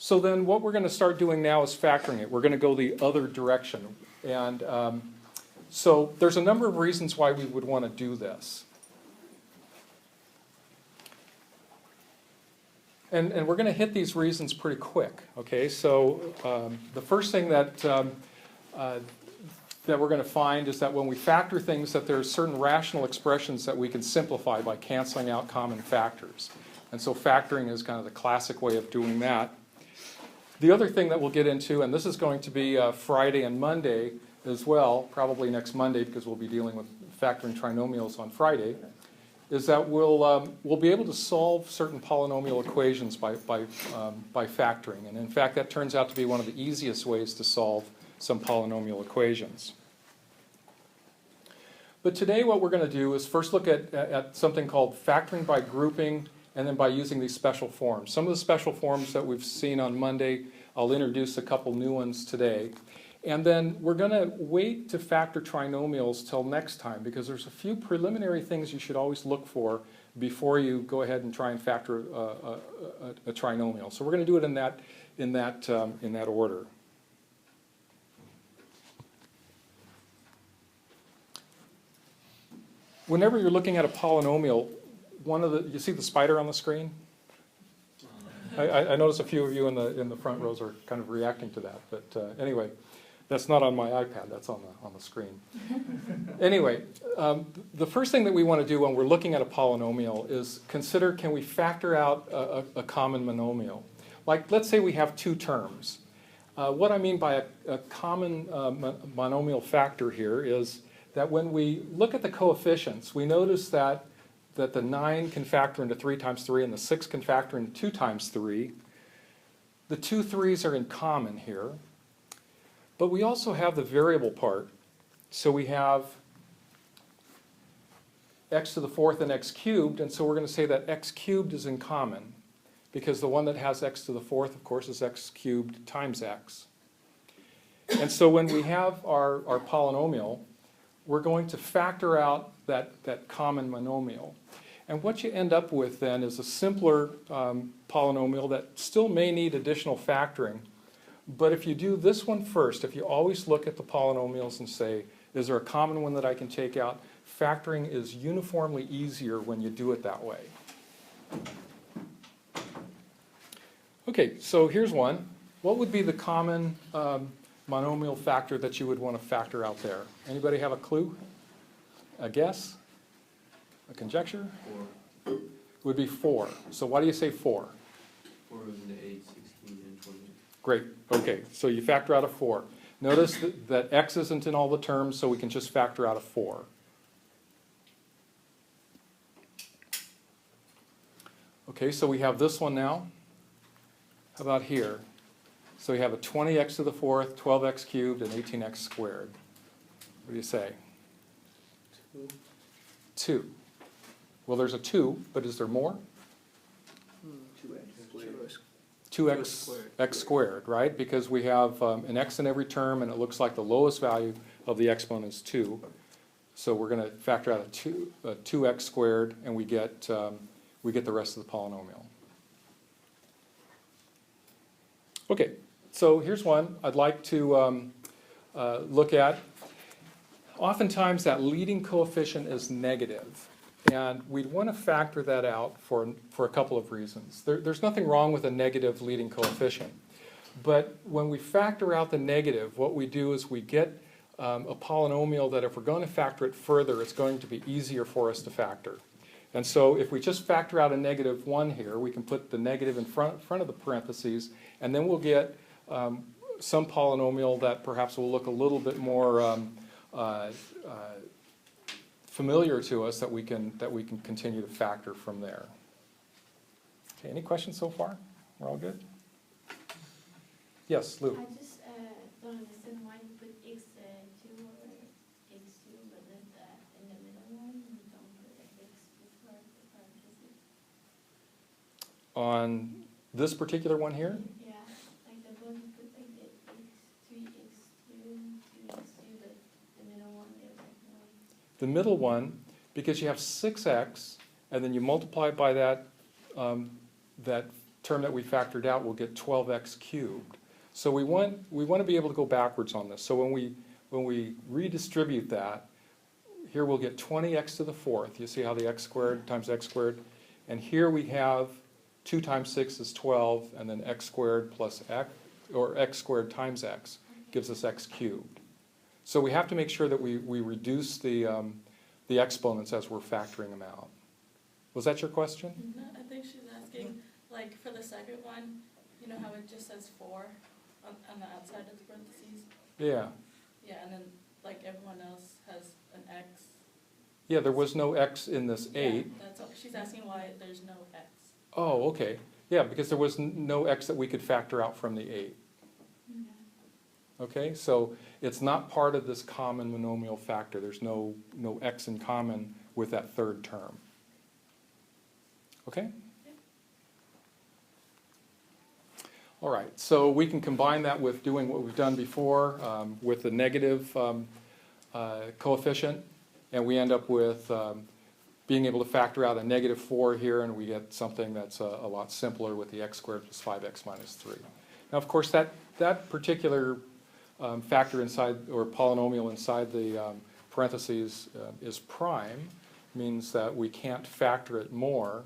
So then what we're going to start doing now is factoring it. We're going to go the other direction. And so there's a number of reasons why we would want to do this. And we're going to hit these reasons pretty quick. Okay, so the first thing that we're going to find is that when we factor things, that there are certain rational expressions that we can simplify by canceling out common factors. And so factoring is kind of the classic way of doing that. The other thing that we'll get into, and this is going to be Friday and Monday as well, probably next Monday because we'll be dealing with factoring trinomials on Friday, is that we'll be able to solve certain polynomial equations by factoring. And in fact, that turns out to be one of the easiest ways to solve some polynomial equations. But today what we're going to do is first look at something called factoring by grouping and then by using these special forms. Some of the special forms that we've seen on Monday, I'll introduce a couple new ones today. And then we're going to wait to factor trinomials till next time because there's a few preliminary things you should always look for before you go ahead and try and factor a trinomial. So we're going to do it in that order. Whenever you're looking at a polynomial, you see the spider on the screen? I notice a few of you in the front rows are kind of reacting to that, but anyway, that's not on my iPad, that's on the screen. Anyway, the first thing that we want to do when we're looking at a polynomial is consider, can we factor out a common monomial? Like, let's say we have two terms. What I mean by a common monomial factor here is that when we look at the coefficients, we notice that the 9 can factor into 3 times 3 and the 6 can factor into 2 times 3. The two 3's are in common here. But we also have the variable part. So we have x to the 4th and x cubed, and so we're going to say that x cubed is in common because the one that has x to the 4th, of course, is x cubed times x. And so when we have our polynomial, we're going to factor out that common monomial. And what you end up with then is a simpler polynomial that still may need additional factoring. But if you do this one first, if you always look at the polynomials and say, is there a common one that I can take out? Factoring is uniformly easier when you do it that way. Okay, so here's one. What would be the common monomial factor that you would want to factor out there? Anybody have a clue? A guess? A conjecture? 4. It would be 4. So why do you say 4? 4 is in the 8, 16, and 20. Great. Okay, so you factor out a 4. Notice that x isn't in all the terms, so we can just factor out a 4. Okay, so we have this one now. How about here? So we have a 20x to the 4th, 12x cubed, and 18x squared. What do you say? 2. 2. Well, there's a 2, but is there more? 2x squared, right? Because we have an x in every term, and it looks like the lowest value of the exponent is 2. So we're going to factor out a 2x squared, and we get the rest of the polynomial. Okay, so here's one I'd like to look at. Oftentimes that leading coefficient is negative, and we'd want to factor that out for a couple of reasons. There's nothing wrong with a negative leading coefficient, but when we factor out the negative, what we do is we get a polynomial that if we're going to factor it further, it's going to be easier for us to factor. And so if we just factor out a negative 1 here, we can put the negative in front of the parentheses, and then we'll get some polynomial that perhaps will look a little bit more familiar to us that we can continue to factor from there. Okay, any questions so far? We're all good? Yes, Lou. I just don't understand why you put x2 or x2, but then in the middle one you don't put x before the parentheses. On this particular one here? Yeah, like the one you put like the x3, x2, 2x2, but the middle one there's like no. The middle one, because you have 6x, and then you multiply by that term that we factored out, we'll get 12x cubed. So we want to be able to go backwards on this. So when we redistribute that, here we'll get 20x to the fourth. You see how the x squared times x squared? And here we have 2 times 6 is 12, and then x squared plus x, or x squared times x, gives us x cubed. So we have to make sure that we reduce the exponents as we're factoring them out. Was that your question? No, I think she's asking, like, for the second one, you know how it just says 4 on the outside of the parentheses? Yeah. Yeah, and then, like, everyone else has an X. Yeah, there was no x in this 8. Yeah, that's all. She's asking why there's no X. Oh, okay. Yeah, because there was no x that we could factor out from the 8. Okay, so it's not part of this common monomial factor. There's no x in common with that third term. Okay? All right, so we can combine that with doing what we've done before with the negative coefficient, and we end up with being able to factor out a negative 4 here, and we get something that's a lot simpler with the x squared plus 5x minus 3. Now, of course, that particular factor inside, or polynomial inside the parentheses is prime, means that we can't factor it more,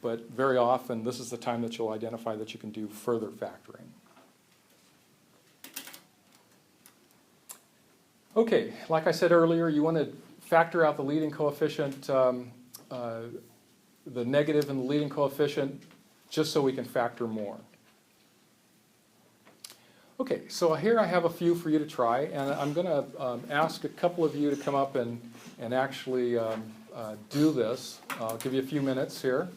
but very often this is the time that you'll identify that you can do further factoring. Okay, like I said earlier, you want to factor out the leading coefficient, the negative in the leading coefficient, just so we can factor more. Okay, so here I have a few for you to try, and I'm going to ask a couple of you to come up and actually do this. I'll give you a few minutes here.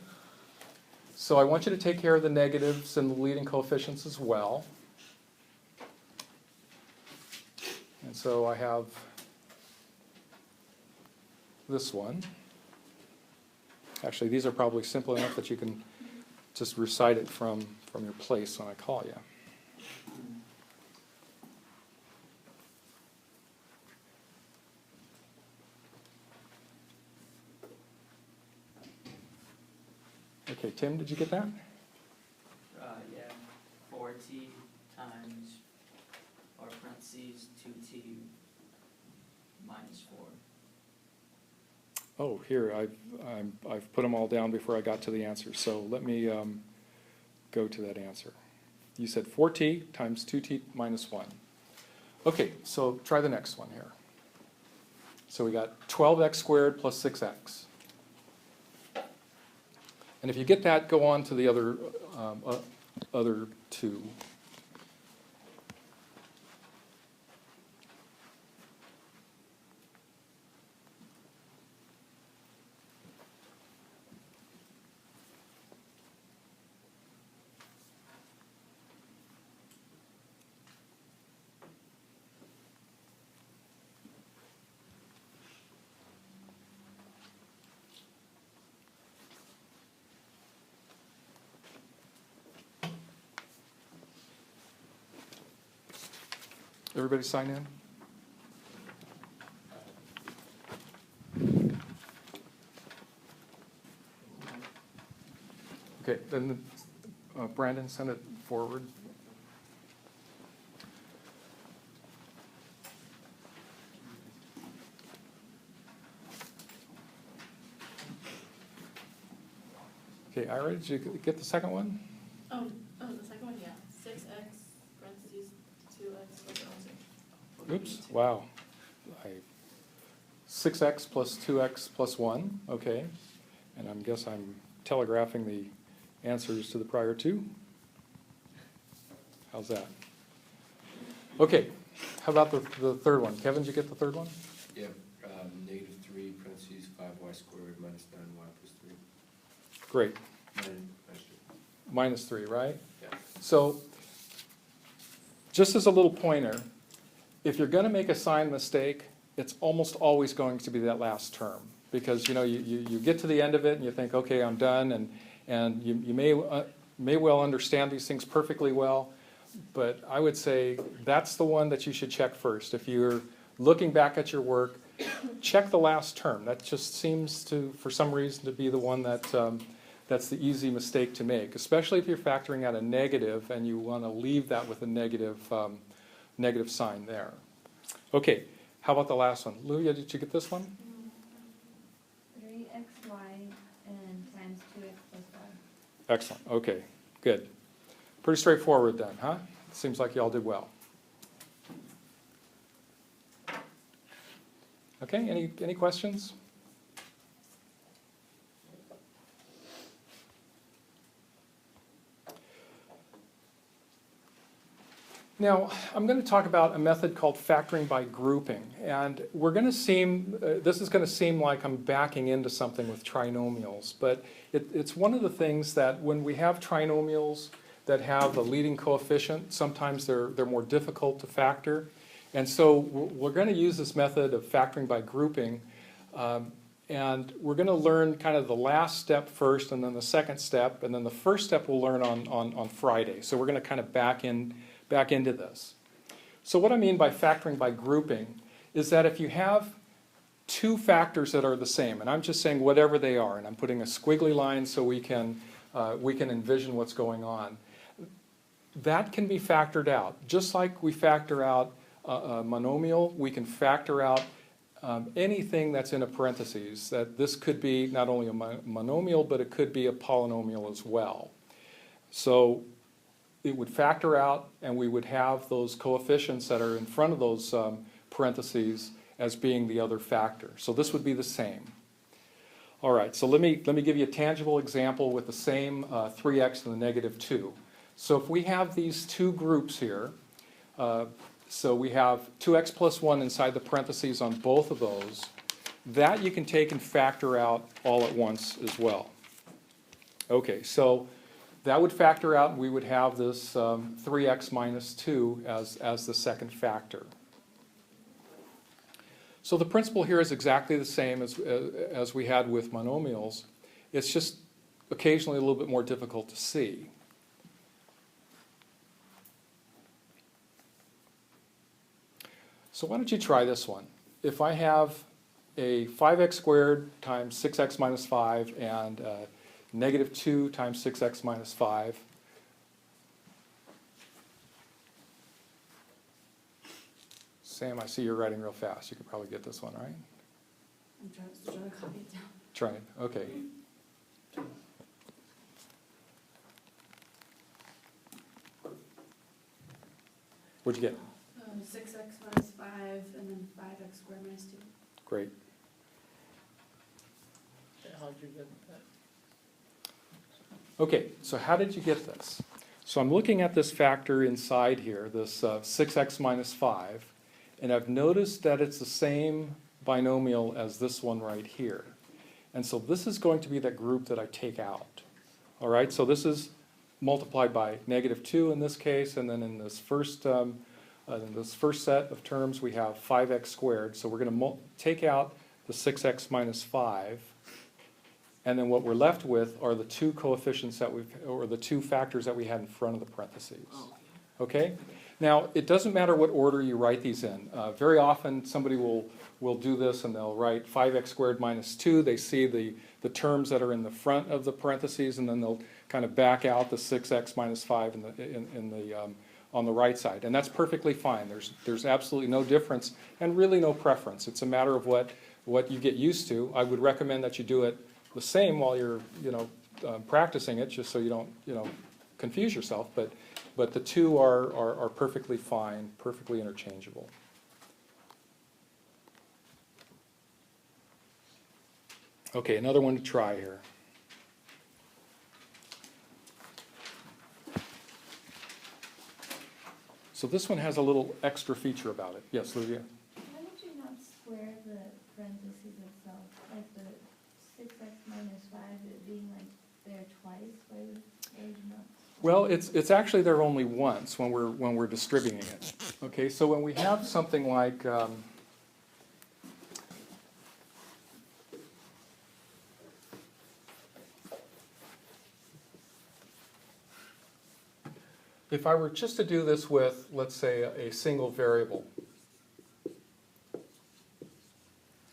So I want you to take care of the negatives and the leading coefficients as well. And so I have this one. Actually, these are probably simple enough that you can just recite it from your place when I call you. Okay, Tim, did you get that? Yeah, 4t times, or parentheses, 2t minus 4. Oh, here, I've put them all down before I got to the answer, so let me go to that answer. You said 4t times 2t minus 1. Okay, so try the next one here. So we got 12x squared plus 6x. And if you get that, go on to the other two. Everybody sign in? Okay, then Brandon, send it forward. Okay, Ira, did you get the second one? Oh, the second one, yeah. 6x, parentheses, 2x plus answer. Oops, wow. 6x plus 2x plus 1, okay. And I guess I'm telegraphing the answers to the prior two. How's that? Okay, how about the third one? Kevin, did you get the third one? Yeah, negative 3 parentheses 5y squared minus 9y plus 3. Great. Minus 3. Minus 3, right? Yeah. So, just as a little pointer, if you're going to make a sign mistake, it's almost always going to be that last term. Because you get to the end of it and you think, okay, I'm done, and you may well understand these things perfectly well, but I would say that's the one that you should check first. If you're looking back at your work, check the last term. That just seems to, for some reason, to be the one that that's the easy mistake to make, especially if you're factoring out a negative and you want to leave that with a negative sign there. Okay, how about the last one? Lulia, did you get this one? 3xy and times 2x plus y. Excellent, okay, good. Pretty straightforward then, huh? Seems like y'all did well. Okay, any questions? Now, I'm going to talk about a method called factoring by grouping, and we're going to this is going to seem like I'm backing into something with trinomials, but it's one of the things that when we have trinomials that have a leading coefficient, sometimes they're more difficult to factor, and so we're going to use this method of factoring by grouping, and we're going to learn kind of the last step first, and then the second step, and then the first step we'll learn on Friday. So we're going to kind of back into this. So what I mean by factoring by grouping is that if you have two factors that are the same, and I'm just saying whatever they are, and I'm putting a squiggly line so we can envision what's going on, that can be factored out. Just like we factor out a monomial, we can factor out anything that's in a parentheses. That this could be not only a monomial, but it could be a polynomial as well. So it would factor out, and we would have those coefficients that are in front of those parentheses as being the other factor. So this would be the same. All right, so let me give you a tangible example with the same 3x and the negative 2. So if we have these two groups here, so we have 2x plus 1 inside the parentheses on both of those, that you can take and factor out all at once as well. Okay, so that would factor out, and we would have this 3x minus 2 as the second factor. So the principle here is exactly the same as we had with monomials. It's just occasionally a little bit more difficult to see. So why don't you try this one? If I have a 5x squared times 6x minus 5 and negative 2 times 6x minus 5. Sam, I see you're writing real fast. You could probably get this one, right? I'm trying to copy it down. Try it, okay. What'd you get? 6x minus 5 and then 5x squared minus 2. Great. How'd you get that? Okay, so how did you get this? So I'm looking at this factor inside here, this 6x minus 5, and I've noticed that it's the same binomial as this one right here. And so this is going to be that group that I take out. All right, so this is multiplied by negative 2 in this case, and then in this first set of terms we have 5x squared. So we're going to take out the 6x minus 5. And then what we're left with are the two coefficients that or the two factors that we had in front of the parentheses. Okay? Now, it doesn't matter what order you write these in. Very often somebody will do this and they'll write 5x squared minus 2. They see the terms that are in the front of the parentheses, and then they'll kind of back out the 6x minus 5 on the right side. And that's perfectly fine. There's absolutely no difference and really no preference. It's a matter of what you get used to. I would recommend that you do it the same while you're practicing it, just so you don't confuse yourself, but the two are perfectly fine, perfectly interchangeable. Okay, another one to try here. So this one has a little extra feature about it. Yes, Lydia? Why would you not square the parentheses itself, like the 6x minus 5, it being like there twice? Why would you not? Well, it's actually there only once when we're distributing it. Okay, so when we have something like if I were just to do this with, let's say, a single variable,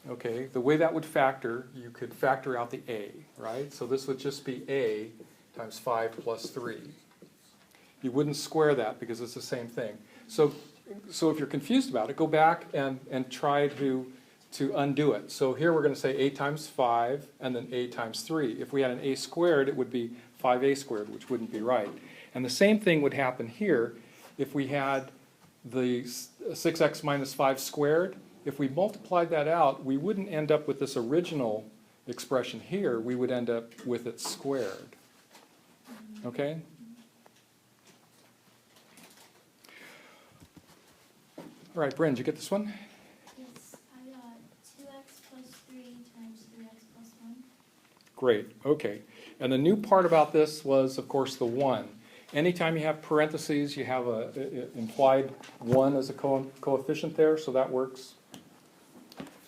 okay, the way that would factor, you could factor out the a. right? So this would just be a times 5 plus 3. You wouldn't square that because it's the same thing. So if you're confused about it, go back and try to undo it. So here we're going to say a times 5 and then a times 3. If we had an a squared, it would be 5a squared, which wouldn't be right. And the same thing would happen here if we had the 6x minus 5 squared. If we multiplied that out, we wouldn't end up with this original expression here. We would end up with it squared. Okay? All right, Bryn, did you get this one? Yes, I got 2x plus 3 times 3x plus 1. Great, okay. And the new part about this was, of course, the 1. Anytime you have parentheses, you have a implied 1 as a coefficient there, so that works.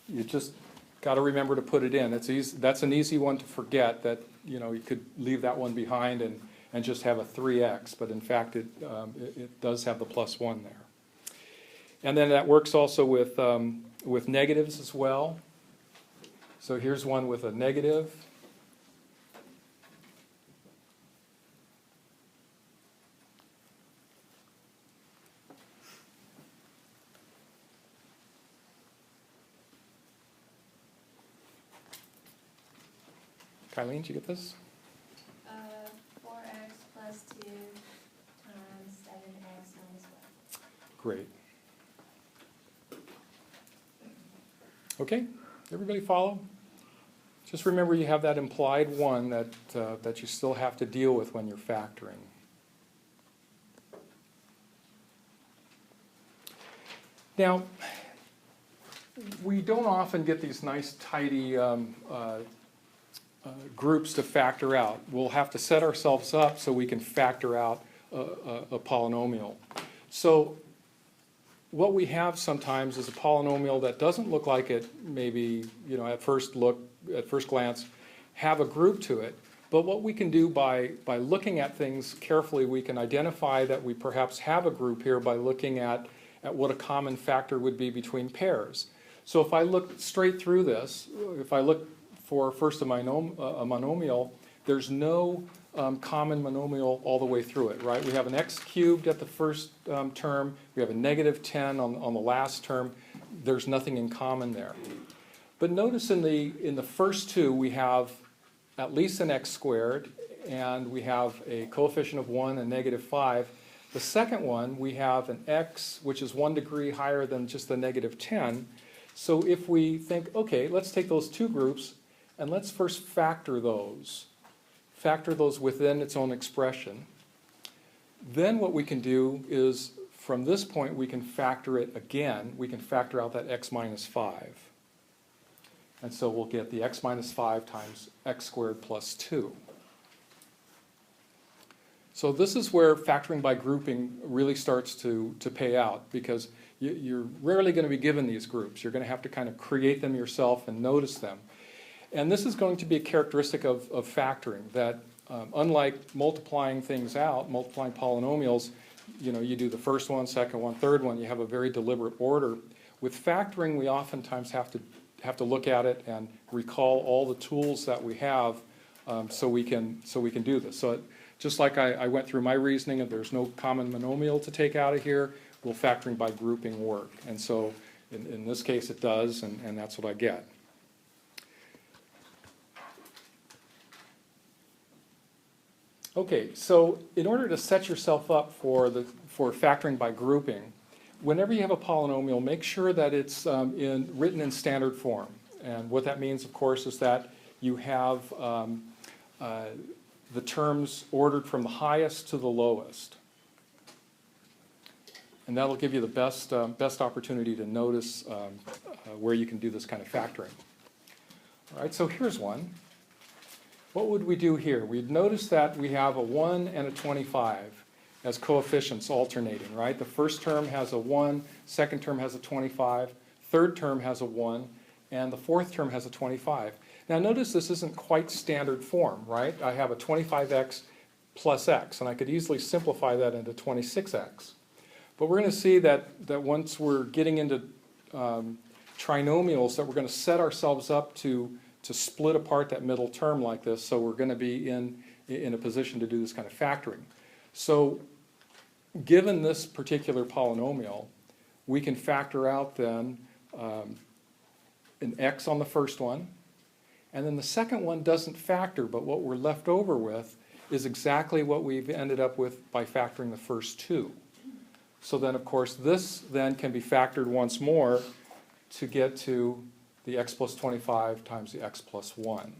You just got to remember to put it in. It's easy, that's an easy one to forget, that you could leave that one behind and just have a 3x, but in fact it does have the plus 1 there. And then that works also with negatives as well. So here's one with a negative. Kylene, did you get this? 4x plus 2 times 7x minus 1. Great. Okay, everybody follow? Just remember you have that implied 1 that you still have to deal with when you're factoring. Now, we don't often get these nice tidy groups to factor out. We'll have to set ourselves up so we can factor out a polynomial. So what we have sometimes is a polynomial that doesn't look like it maybe, at first glance, have a group to it. But what we can do by looking at things carefully, we can identify that we perhaps have a group here by looking at what a common factor would be between pairs. So if I look straight through this, if I look for first a monomial, there's no common monomial all the way through it, right? We have an x cubed at the first term, we have a negative 10 on the last term. There's nothing in common there. But notice in the first two we have at least an x squared, and we have a coefficient of 1 and negative 5. The second one, we have an x which is 1 degree higher than just the negative 10. So if we think, okay, let's take those two groups and let's first factor those within its own expression. Then what we can do is, from this point, we can factor it again. We can factor out that x minus 5. And so we'll get the x minus 5 times x squared plus 2. So this is where factoring by grouping really starts to pay out, because you're rarely going to be given these groups. You're going to have to kind of create them yourself and notice them. And this is going to be a characteristic of factoring, that unlike multiplying things out, multiplying polynomials, you do the first one, second one, third one, you have a very deliberate order. With factoring, we oftentimes have to look at it and recall all the tools that we have so we can do this. So just like I went through my reasoning, if there's no common monomial to take out of here, will factoring by grouping work? And so in this case it does, and that's what I get. Okay, so in order to set yourself up for factoring by grouping, whenever you have a polynomial, make sure that it's written in standard form. And what that means, of course, is that you have the terms ordered from the highest to the lowest. And that'll give you the best opportunity to notice where you can do this kind of factoring. All right, so here's one. What would we do here? We'd notice that we have a 1 and a 25 as coefficients alternating, right? The first term has a 1, second term has a 25, third term has a 1, and the fourth term has a 25. Now notice this isn't quite standard form, right? I have a 25x plus x, and I could easily simplify that into 26x. But we're going to see that once we're getting into trinomials, that we're going to set ourselves up to split apart that middle term like this, so we're going to be in a position to do this kind of factoring. So given this particular polynomial, we can factor out then an x on the first one, and then the second one doesn't factor, but what we're left over with is exactly what we've ended up with by factoring the first two. So then, of course, this then can be factored once more to get to the x plus 25 times the x plus 1.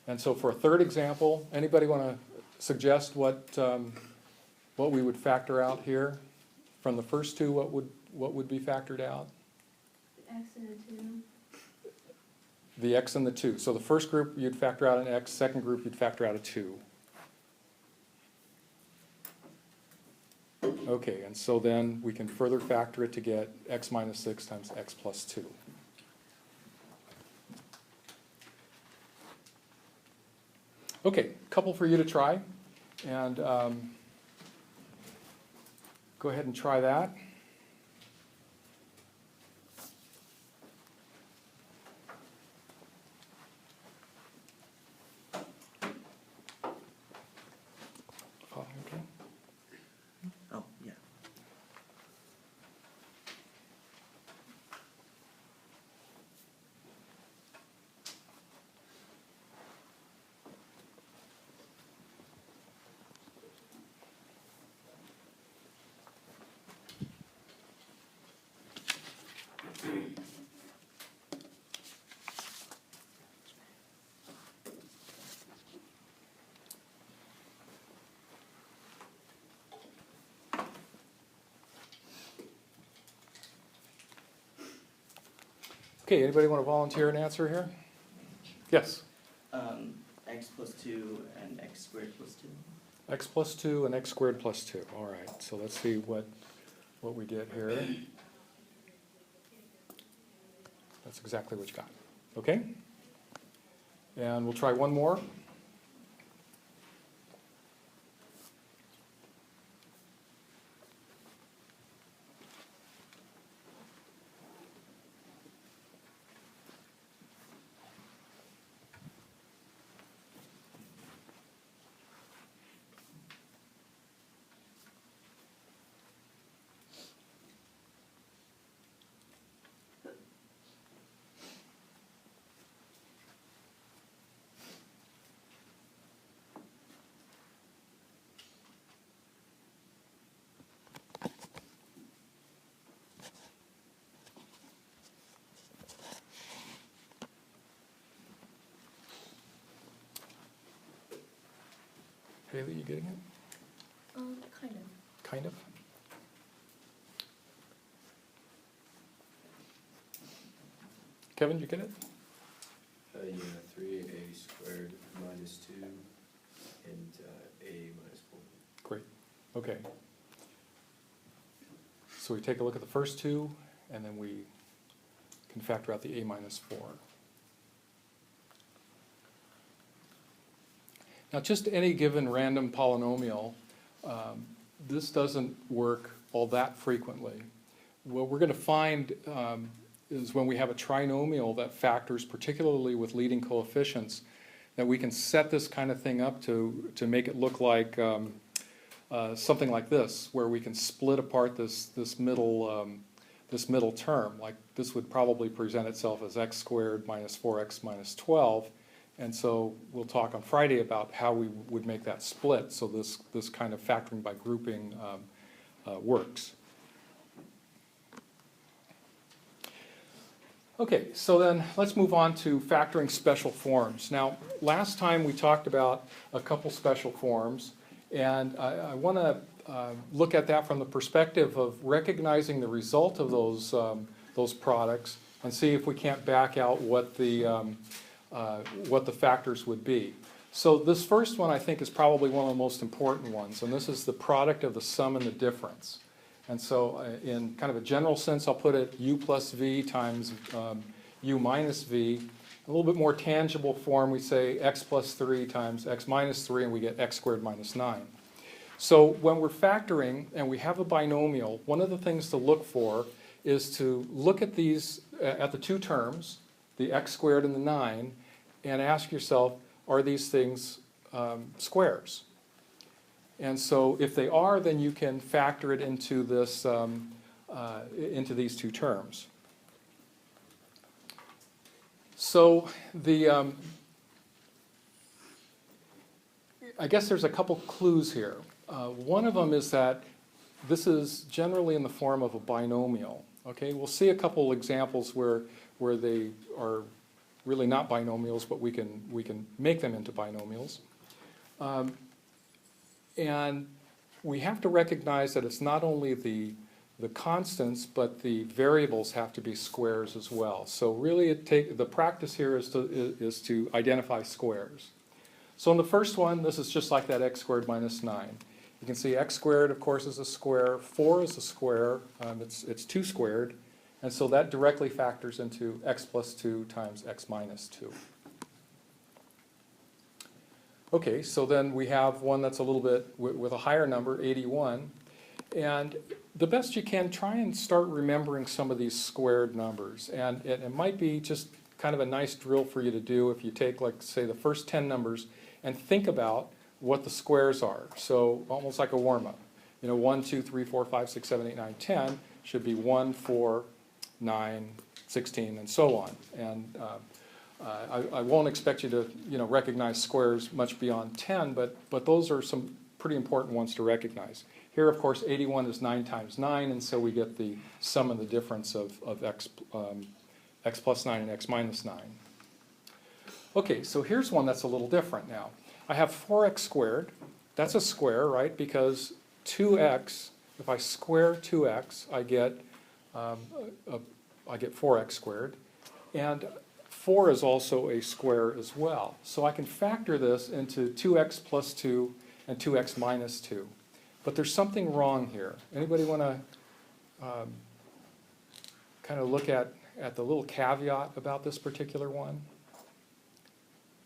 And so for a third example, anybody want to suggest what we would factor out here? From the first two, what would be factored out? The x and the 2. The x and the 2. So the first group you'd factor out an x, second group you'd factor out a 2. Okay, and so then we can further factor it to get x minus 6 times x plus 2. Okay, couple for you to try, and go ahead and try that. Okay. Oh, yeah. Okay, anybody want to volunteer an answer here? Yes. X plus 2 and x squared plus 2. X plus 2 and x squared plus 2. All right, so let's see what we did here. That's exactly what you got. Okay? And we'll try one more. Haley, you getting it? Kind of. Kind of? Kevin, you get it? Yeah, 3a squared minus 2 and a minus 4. Great. Okay. So we take a look at the first two, and then we can factor out the a minus 4. Now, just any given random polynomial, this doesn't work all that frequently. What we're going to find is when we have a trinomial that factors, particularly with leading coefficients, that we can set this kind of thing up to make it look like something like this, where we can split apart this middle term. Like this would probably present itself as x squared minus 4x minus 12. And so we'll talk on Friday about how we would make that split, so this kind of factoring by grouping works. Okay, so then let's move on to factoring special forms. Now, last time we talked about a couple special forms, and I want to look at that from the perspective of recognizing the result of those products and see if we can't back out what the factors would be. So this first one I think is probably one of the most important ones, and this is the product of the sum and the difference. And so in kind of a general sense, I'll put it u plus v times u minus v, a little bit more tangible form, we say x plus 3 times x minus 3, and we get x squared minus 9. So when we're factoring and we have a binomial, one of the things to look for is to look at these, at the two terms, the x squared and the 9, and ask yourself, are these things squares? And so if they are, then you can factor it into this, into these two terms. So I guess there's a couple clues here. One of them is that this is generally in the form of a binomial. Okay, we'll see a couple examples where they are really not binomials, but we can make them into binomials. And we have to recognize that it's not only the constants, but the variables have to be squares as well. So really the practice here is to identify squares. So in the first one, this is just like that x squared minus 9. You can see x squared, of course, is a square. 4 is a square. It's 2 squared. And so that directly factors into x plus 2 times x minus 2. Okay, so then we have one that's a little bit with a higher number, 81. And the best you can, try and start remembering some of these squared numbers. And it might be just kind of a nice drill for you to do if you take, like, say, the first 10 numbers and think about what the squares are. So almost like a warm-up. 1, 2, 3, 4, 5, 6, 7, 8, 9, 10 should be 1, 4, 9, 16, and so on. And I won't expect you to recognize squares much beyond 10, but those are some pretty important ones to recognize. Here, of course, 81 is 9 times 9, and so we get the sum and the difference of x plus 9 and x minus 9. Okay, so here's one that's a little different now. I have 4x squared. That's a square, right? Because 2x, if I square 2x, I get 4x squared. And 4 is also a square as well. So I can factor this into 2x plus 2 and 2x minus 2. But there's something wrong here. Anybody want to kind of look at the little caveat about this particular one?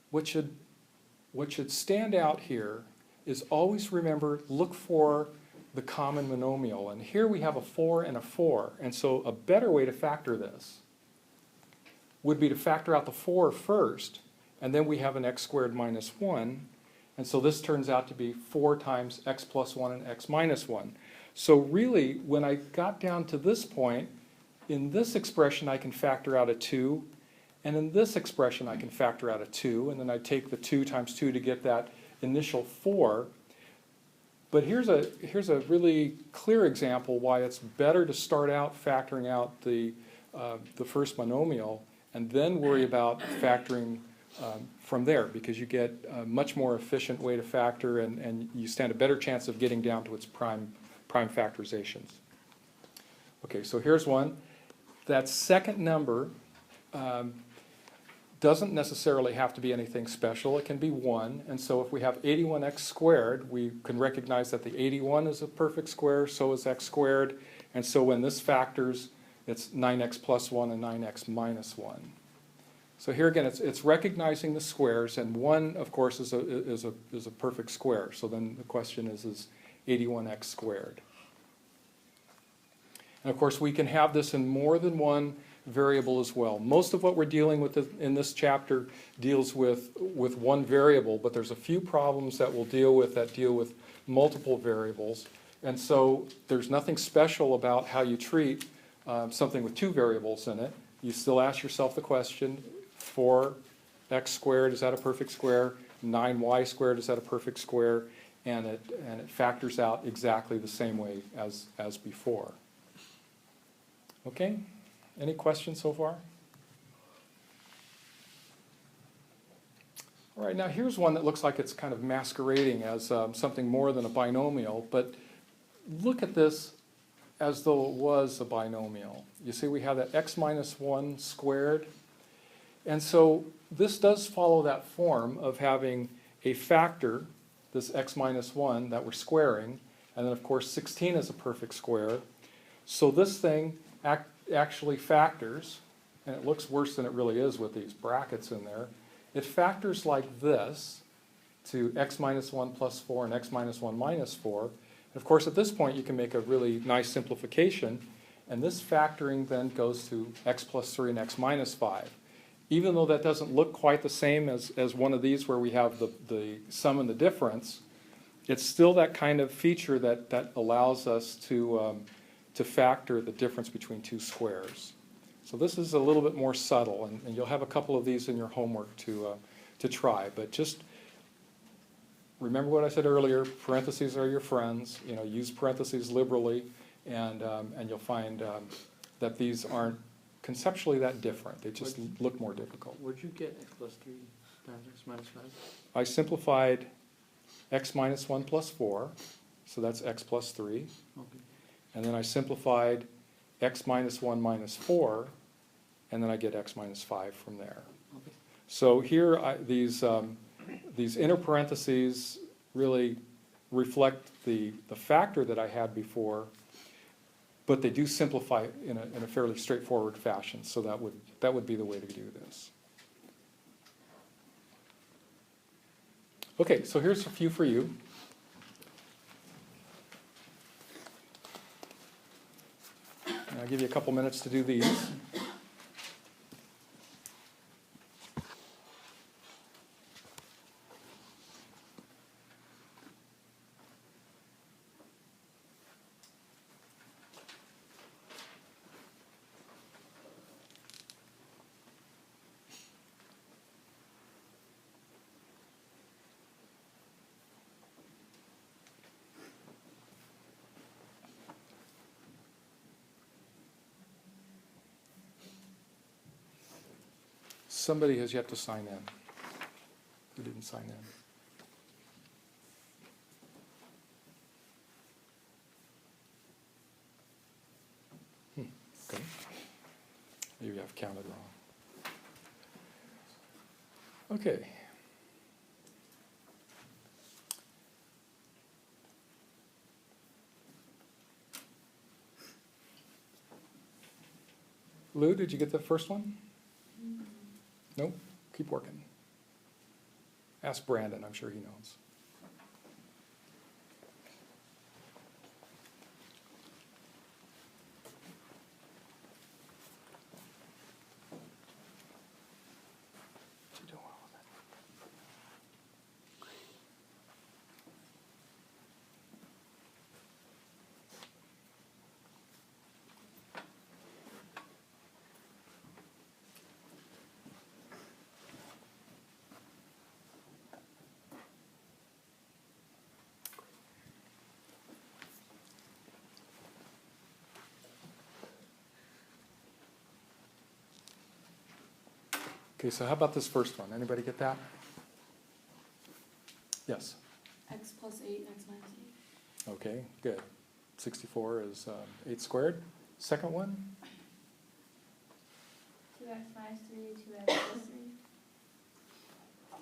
What should stand out here is always remember, look for the common monomial. And here we have a 4 and a 4. And so a better way to factor this would be to factor out the 4 first, and then we have an x squared minus 1. And so this turns out to be 4 times x plus 1 and x minus 1. So really, when I got down to this point, in this expression I can factor out a 2, and in this expression I can factor out a 2, and then I take the 2 times 2 to get that initial 4. But here's a really clear example why it's better to start out factoring out the first monomial and then worry about factoring from there, because you get a much more efficient way to factor, and you stand a better chance of getting down to its prime factorizations. Okay, so here's one. That second number doesn't necessarily have to be anything special. It can be 1. And so if we have 81x squared, we can recognize that the 81 is a perfect square, so is x squared. And so when this factors, it's 9x plus 1 and 9x minus 1. So here again, it's recognizing the squares, and 1, of course, is a perfect square. So then the question is 81x squared? And of course, we can have this in more than one variable as well. Most of what we're dealing with in this chapter deals with one variable, but there's a few problems that we'll deal with multiple variables. And so there's nothing special about how you treat something with 2 variables in it. You still ask yourself the question, 4x squared, is that a perfect square? 9y squared, is that a perfect square? And it factors out exactly the same way as before. Okay? Any questions so far? All right, now here's one that looks like it's kind of masquerading as something more than a binomial, but look at this as though it was a binomial. You see we have that x minus 1 squared, and so this does follow that form of having a factor, this x minus 1 that we're squaring, and then of course 16 is a perfect square. So this thing actually factors and it looks worse than it really is with these brackets in there, it factors like this to x minus 1 plus 4 and x minus 1 minus 4. And of course, at this point, you can make a really nice simplification, and this factoring then goes to x plus 3 and x minus 5. Even though that doesn't look quite the same as one of these where we have the sum and the difference, it's still that kind of feature that allows us to factor the difference between two squares. So this is a little bit more subtle, and you'll have a couple of these in your homework to try. But just remember what I said earlier, parentheses are your friends. You know, use parentheses liberally, and you'll find that these aren't conceptually that different. They just look more difficult. Where'd you get x plus 3 times x minus 5? I simplified x minus 1 plus 4, so that's x plus 3. Okay. And then I simplified x minus 1 minus 4, and then I get x minus 5 from there. Okay. So here, these inner parentheses really reflect the factor that I had before, but they do simplify in a fairly straightforward fashion, so that would be the way to do this. Okay, so here's a few for you. And I'll give you a couple minutes to do these. Somebody has yet to sign in. Who didn't sign in? Okay. Maybe I've counted wrong. Okay. Lou, did you get the first one? Nope, keep working. Ask Brandon, I'm sure he knows. You're doing well with it. Okay, so how about this first one? Anybody get that? Yes. X plus 8, x minus 8. Okay, good. 64 is 8 squared. Second one? 2x minus 3, 2x plus 3.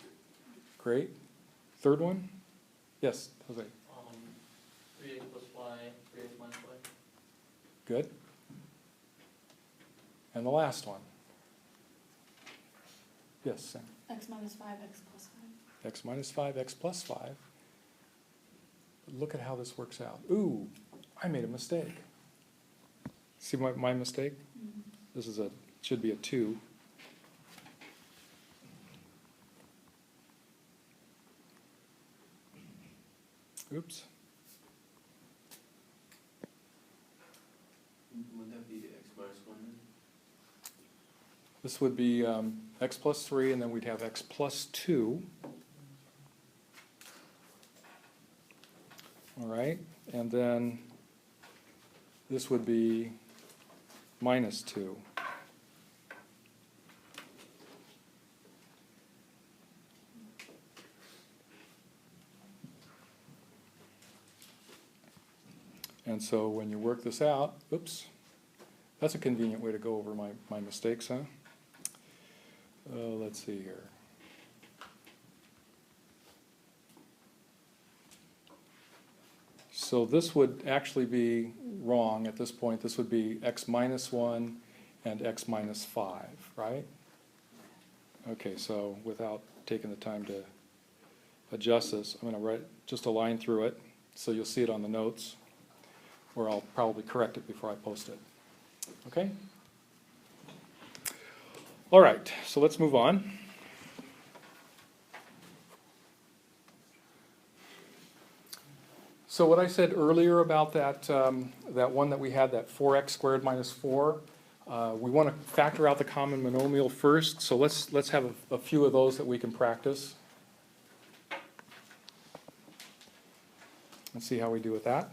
Great. Third one? Yes, Jose. 3x plus y, 3x minus y. Good. And the last one? Yes, Sam. X minus 5, x plus 5. X minus 5, x plus 5. Look at how this works out. Ooh, I made a mistake. See my mistake? Mm-hmm. This is should be a 2. Oops. Would that be x minus 1 then? This would be x plus 3, and then we'd have x plus 2. All right, and then this would be minus 2. And so when you work this out, oops, that's a convenient way to go over my mistakes, huh? Let's see here. So this would actually be wrong at this point. This would be x minus 1 and x minus 5, right? Okay, so without taking the time to adjust this, I'm going to write just a line through it, so you'll see it on the notes, or I'll probably correct it before I post it. Okay? All right, so let's move on. So what I said earlier about that, that one that we had, that 4x squared minus 4, we want to factor out the common monomial first, so let's have a few of those that we can practice. Let's see how we do with that.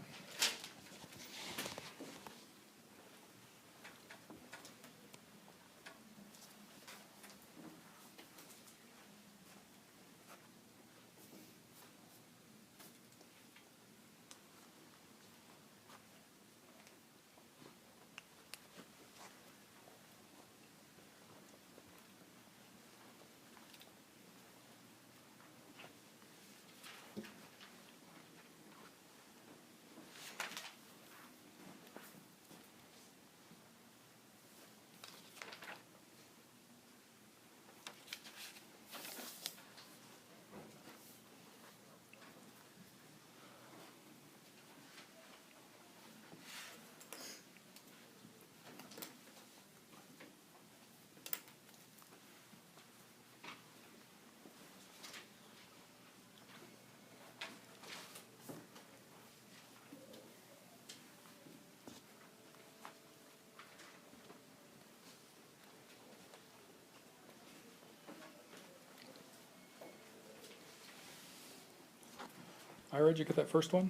Ira, did you get that first one?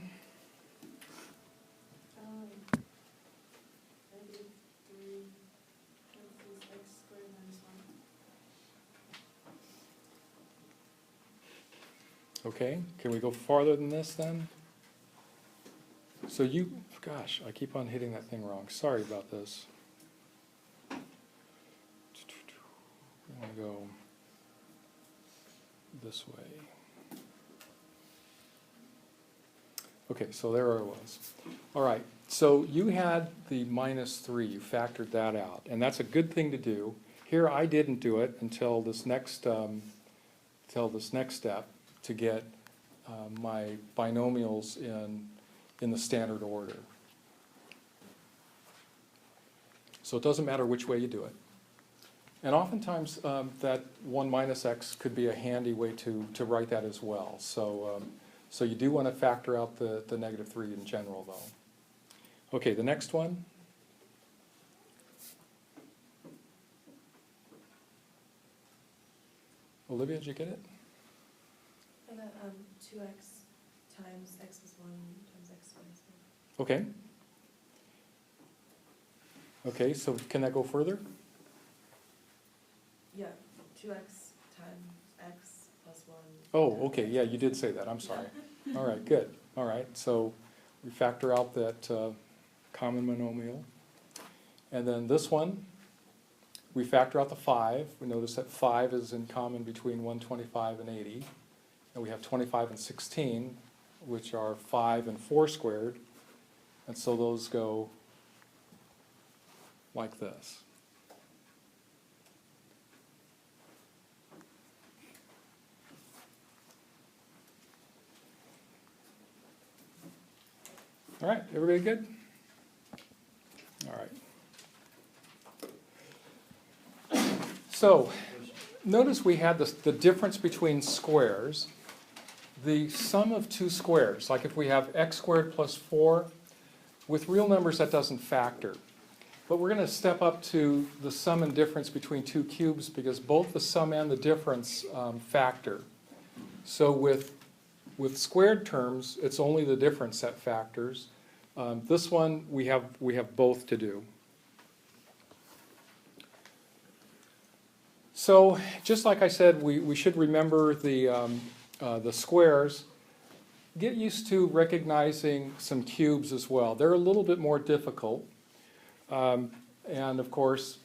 Negative 3 parentheses x squared minus 1. Okay, can we go farther than this then? So you, gosh, I keep on hitting that thing wrong. Sorry about this. We want to go this way. Okay, so there I was. All right, so you had the minus 3, you factored that out, and that's a good thing to do. Here I didn't do it until this next step to get my binomials in the standard order. So it doesn't matter which way you do it. And oftentimes that 1 minus x could be a handy way to write that as well. So, so you do want to factor out the negative 3 in general, though. Okay, the next one. Olivia, did you get it? I got 2x times x plus 1 times x minus 1. Okay. Okay, so can that go further? Yeah, 2x times x plus 1. Oh, okay, yeah, you did say that, I'm sorry. All right, good. All right, so we factor out that common monomial. And then this one, we factor out the 5. We notice that 5 is in common between 125 and 80. And we have 25 and 16, which are 5 and 4 squared. And so those go like this. All right, everybody good? All right. So, notice we had the difference between squares. The sum of two squares, like if we have x squared plus 4, with real numbers that doesn't factor. But we're going to step up to the sum and difference between two cubes because both the sum and the difference factor. So with squared terms, it's only the difference that factors. This one, we have both to do. So just like I said, we should remember the squares. Get used to recognizing some cubes as well. They're a little bit more difficult. And of course,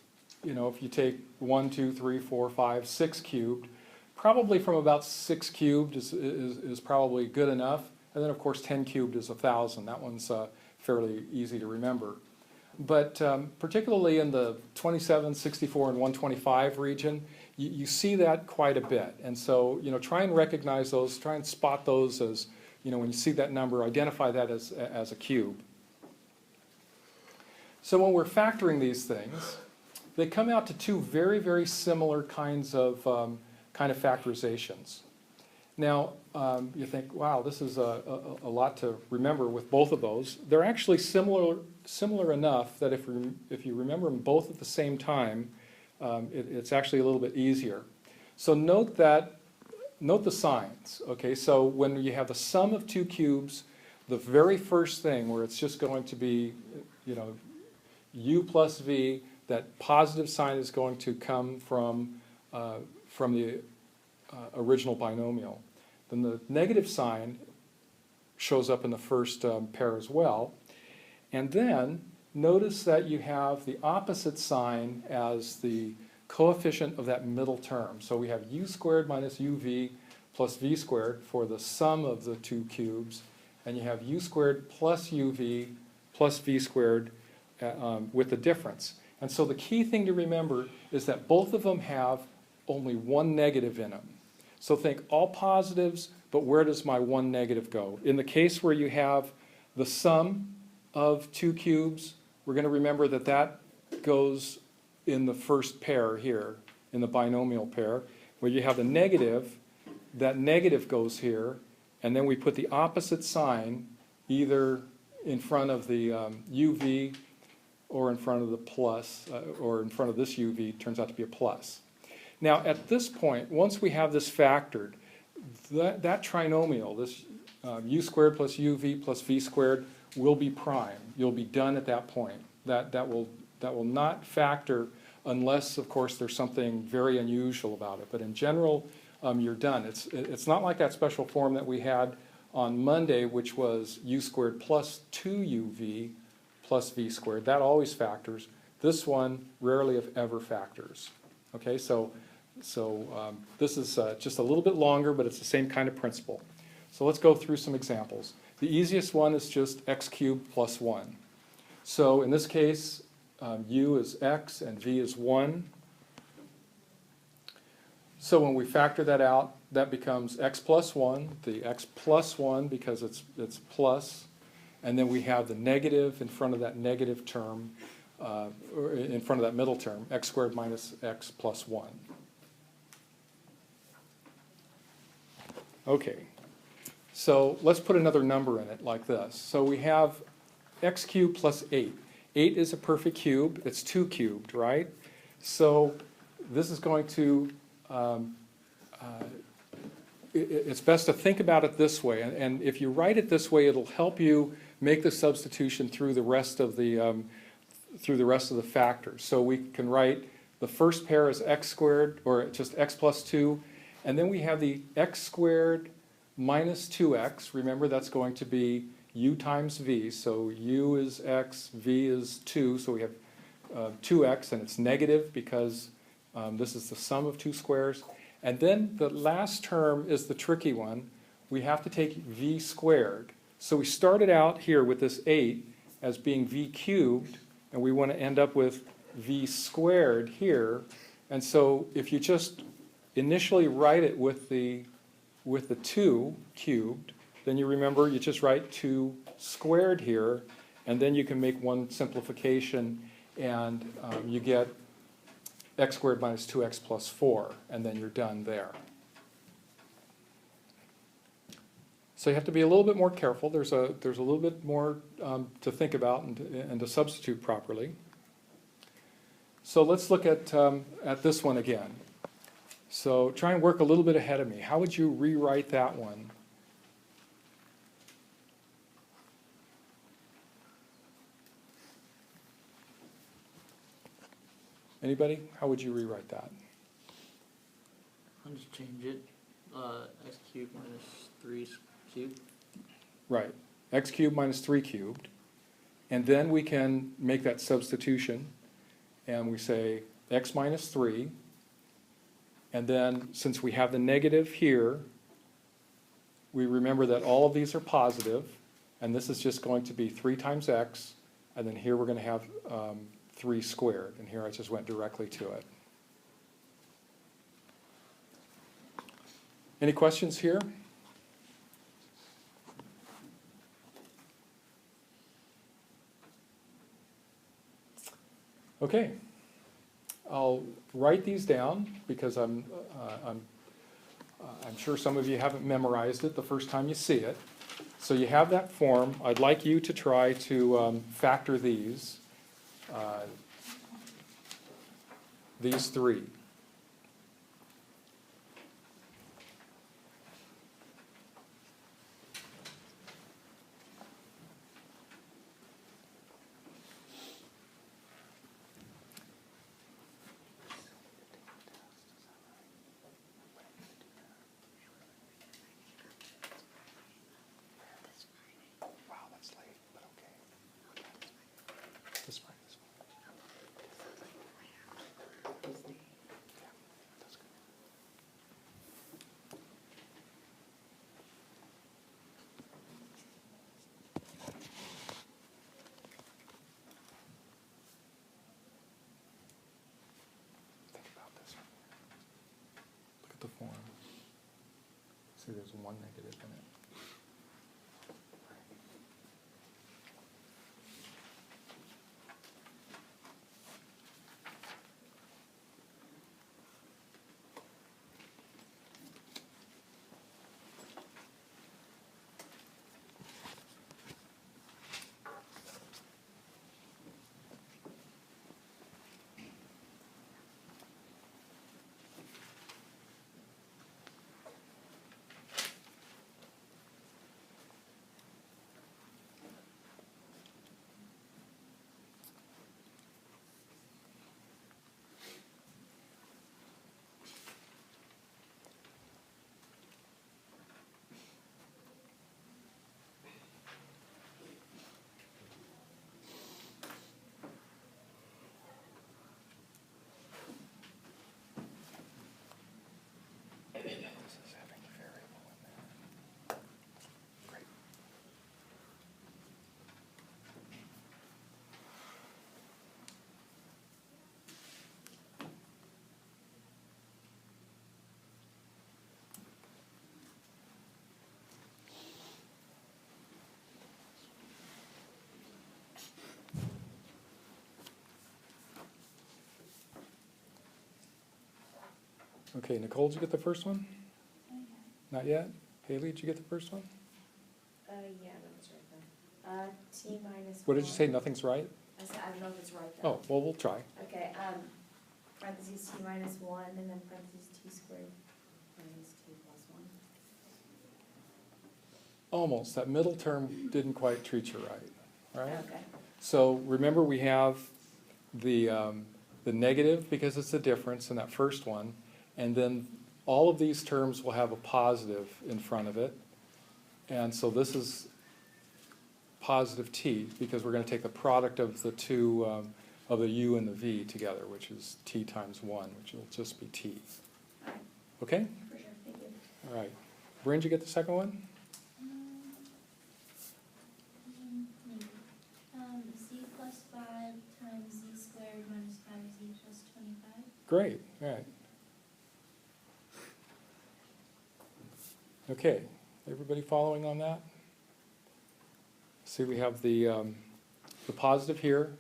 you know, if you take 1, 2, 3, 4, 5, 6 cubed, probably from about 6 cubed is probably good enough. And then of course 10 cubed is 1,000. That one's fairly easy to remember. But particularly in the 27, 64, and 125 region, you see that quite a bit. And so, try and recognize those, try and spot those as, when you see that number, identify that as a cube. So when we're factoring these things, they come out to two very, very similar kinds of factorizations. Now, you think, wow, this is a lot to remember with both of those. They're actually similar enough that if you remember them both at the same time, it's actually a little bit easier. So note the signs, okay? So when you have the sum of two cubes, the very first thing where it's just going to be, u plus v, that positive sign is going to come from the original binomial. Then the negative sign shows up in the first pair as well. And then notice that you have the opposite sign as the coefficient of that middle term. So we have u squared minus uv plus v squared for the sum of the two cubes. And you have u squared plus uv plus v squared with the difference. And so the key thing to remember is that both of them have only one negative in them. So think all positives, but where does my one negative go? In the case where you have the sum of two cubes, we're going to remember that that goes in the first pair here, in the binomial pair. Where you have the negative, that negative goes here, and then we put the opposite sign either in front of the uv or in front of the plus, or in front of this uv, turns out to be a plus. Now at this point, once we have this factored, that trinomial, this u squared plus uv plus v squared, will be prime. You'll be done at that point. That will not factor unless, of course, there's something very unusual about it. But in general, you're done. It's not like that special form that we had on Monday, which was u squared plus 2uv plus v squared. That always factors. This one rarely, if ever, factors. Okay, so this is just a little bit longer, but it's the same kind of principle. So let's go through some examples. The easiest one is just x cubed plus 1. So in this case, u is x and v is 1. So when we factor that out, that becomes x plus 1, the x plus 1 because it's plus, and then we have the negative in front of that negative term, or in front of that middle term, x squared minus x plus 1. Okay, so let's put another number in it like this. So we have x cubed plus 8. 8 is a perfect cube. It's 2 cubed, right? So this is going to, it's best to think about it this way. And if you write it this way, it'll help you make the substitution through the rest of the factors. So we can write the first pair as x squared, or just x plus 2. And then we have the x squared minus 2x. Remember, that's going to be u times v. So u is x, v is 2. So we have 2x, and it's negative because this is the sum of two squares. And then the last term is the tricky one. We have to take v squared. So we started out here with this 8 as being v cubed, and we want to end up with v squared here. And so if you just initially write it with the 2 cubed, then you remember you just write 2 squared here, and then you can make one simplification, and you get x squared minus 2x plus 4, and then you're done there. So you have to be a little bit more careful. There's a little bit more to think about and to substitute properly. So let's look at this one again. So try and work a little bit ahead of me. How would you rewrite that one? Anybody? How would you rewrite that? I'll just change it. X cubed minus 3 cubed. Right. X cubed minus 3 cubed. And then we can make that substitution. And we say x minus 3. And then since we have the negative here, we remember that all of these are positive. And this is just going to be 3 times x And then here we're going to have 3 squared, and here I just went directly to it. Any questions here? Okay. I'll write these down because I'm sure some of you haven't memorized it the first time you see it. So you have that form. I'd like you to try to factor these 3. Wow, that's late, but okay. This way, this way. Yeah, that's good. Think about this one. Look at the form. See, there's 1 negative in it. This is having a variable in there. Great. Okay, Nicole, did you get the first one? Not yet? Haley, did you get the first one? Yeah, that was right then. T minus. What did you say, nothing's right? I said, I don't know if it's right though. Oh, well, we'll try. Okay, parentheses T minus 1, and then parentheses T squared minus 2 plus 1. Almost, that middle term didn't quite treat you right, right? Okay. So remember, we have the negative because it's the difference in that first one, and then all of these terms will have a positive in front of it. And so this is positive t because we're going to take the product of the two, of the u and the v together, which is t times 1, which will just be t. All right, Okay? for sure, thank you. All right. Bryn, did you get the second one? Z plus 5 times Z squared minus 5Z plus 25. Great, all right. Okay, everybody following on that? See, we have the positive here,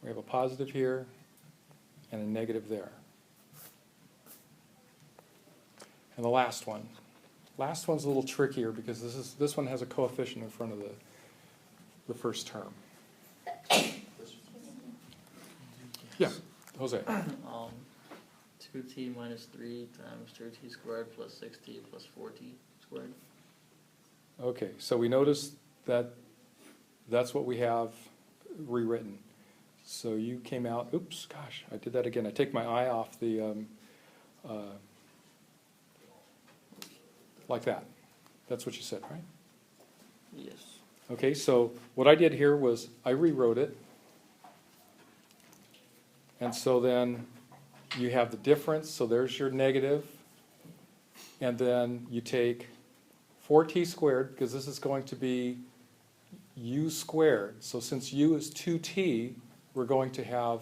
we have a positive here, and a negative there. And the last one. Last one's a little trickier because this one has a coefficient in front of the first term. Yeah, Jose. 2t minus 3 times 2t squared plus 6t plus 4t squared. Okay, so we noticed that that's what we have rewritten. So you came out, oops, gosh, I did that again. I take my eye off the, like that. That's what you said, right? Yes. Okay, so what I did here was I rewrote it. And so then you have the difference, so there's your negative. And then you take 4t squared, because this is going to be u squared. So since u is 2t, we're going to have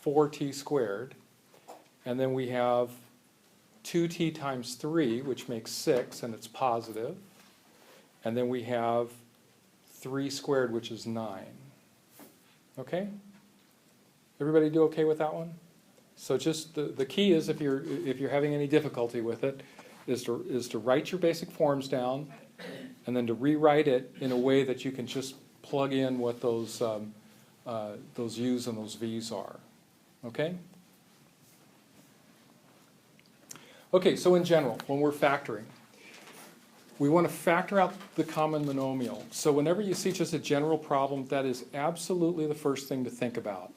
4t squared. And then we have 2t times 3, which makes 6, and it's positive. And then we have 3 squared, which is 9. Okay? Everybody do okay with that one? So just the key is, if you're having any difficulty with it, is to write your basic forms down, and then to rewrite it in a way that you can just plug in what those u's and those v's are. Okay? Okay, so in general, when we're factoring, we want to factor out the common monomial. So whenever you see just a general problem, that is absolutely the first thing to think about.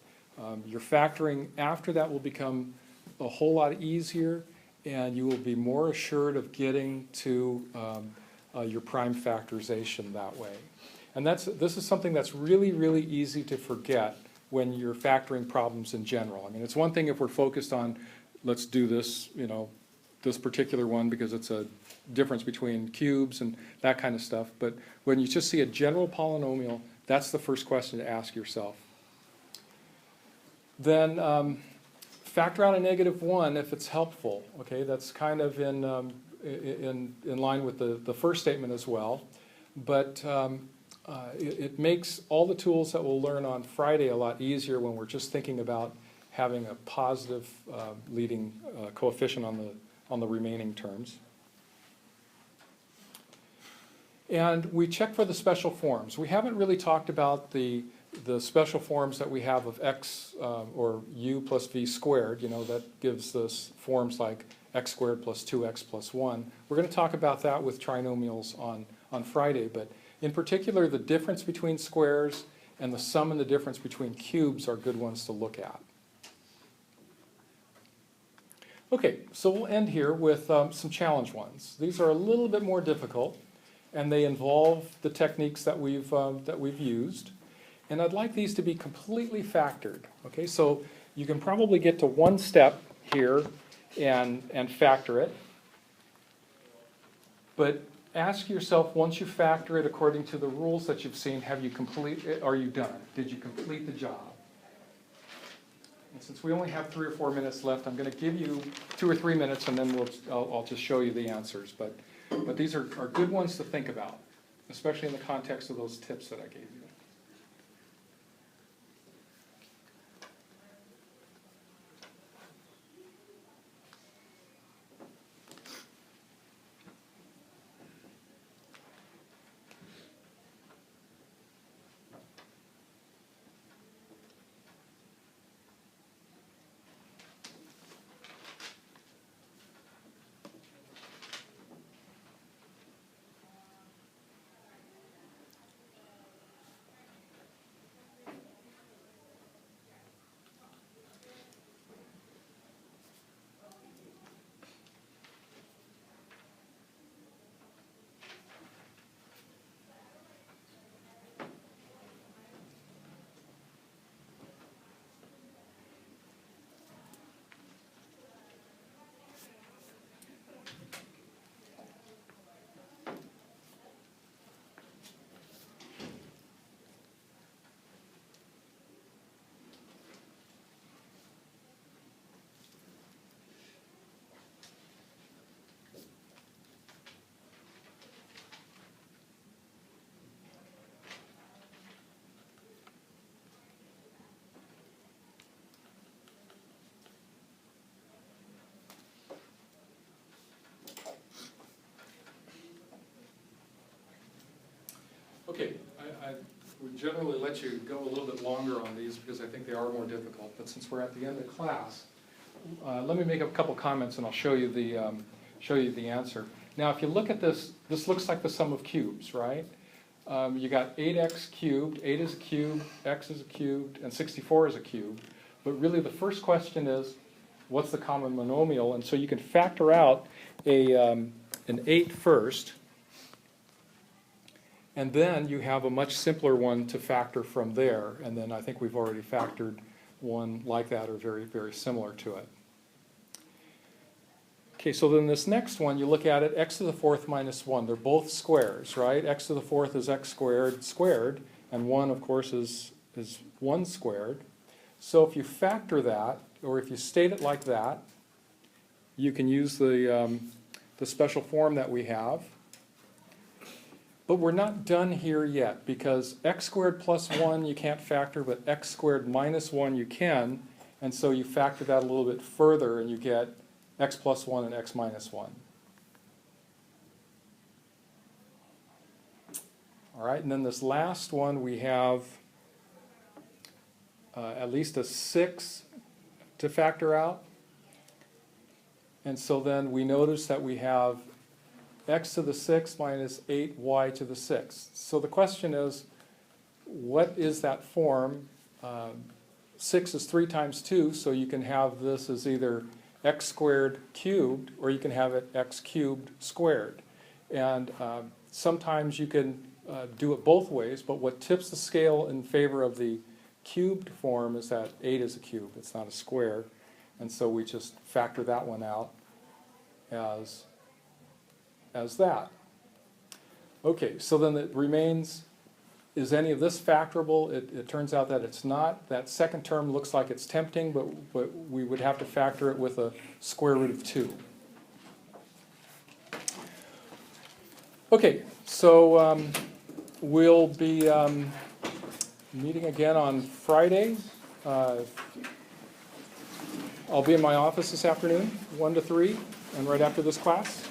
Your factoring after that will become a whole lot easier, and you will be more assured of getting to your prime factorization that way. And this is something that's really, really easy to forget when you're factoring problems in general. I mean, it's one thing if we're focused on, let's do this, this particular one because it's a difference between cubes and that kind of stuff. But when you just see a general polynomial, that's the first question to ask yourself. Then factor out a -1 if it's helpful. Okay, that's kind of in line with the first statement as well. But it makes all the tools that we'll learn on Friday a lot easier when we're just thinking about having a positive leading coefficient on the remaining terms. And we check for the special forms. We haven't really talked about the special forms that we have of x or u plus v squared. That gives us forms like x squared plus 2x plus 1. We're going to talk about that with trinomials on Friday. But in particular, the difference between squares and the sum and the difference between cubes are good ones to look at. Okay, so we'll end here with some challenge ones. These are a little bit more difficult, and they involve the techniques that we've used. And I'd like these to be completely factored. Okay, so you can probably get to one step here and factor it. But ask yourself, once you factor it according to the rules that you've seen, are you done? Did you complete the job? And since we only have 3 or 4 minutes left, I'm going to give you 2 or 3 minutes, and then I'll just show you the answers. But these are good ones to think about, especially in the context of those tips that I gave you. Okay, I would generally let you go a little bit longer on these because I think they are more difficult. But since we're at the end of class, let me make a couple comments and I'll show you the answer. Now, if you look at this, this looks like the sum of cubes, right? You got 8x cubed, 8 is a cube, x is a cubed, and 64 is a cube. But really the first question is, what's the common monomial? And so you can factor out an 8 first. And then you have a much simpler one to factor from there. And then I think we've already factored one like that or very, very similar to it. Okay, so then this next one, you look at it, x to the fourth minus 1. They're both squares, right? X to the fourth is x squared squared, and 1, of course, is 1 squared. So if you factor that, or if you state it like that, you can use the special form that we have. But we're not done here yet, because x squared plus 1 you can't factor, but x squared minus 1 you can, and so you factor that a little bit further and you get x plus 1 and x minus 1. All right, and then this last one we have at least a 6 to factor out. And so then we notice that we have x to the 6 minus 8y to the 6. So the question is, what is that form? 6 is 3 times 2, so you can have this as either x squared cubed, or you can have it x cubed squared. And sometimes you can do it both ways, but what tips the scale in favor of the cubed form is that 8 is a cube, it's not a square. And so we just factor that one out as that. Okay, so then it remains, is any of this factorable? It turns out that it's not. That second term looks like it's tempting, but we would have to factor it with a square root of 2. Okay, so we'll be meeting again on Friday. I'll be in my office this afternoon, 1 to 3, and right after this class.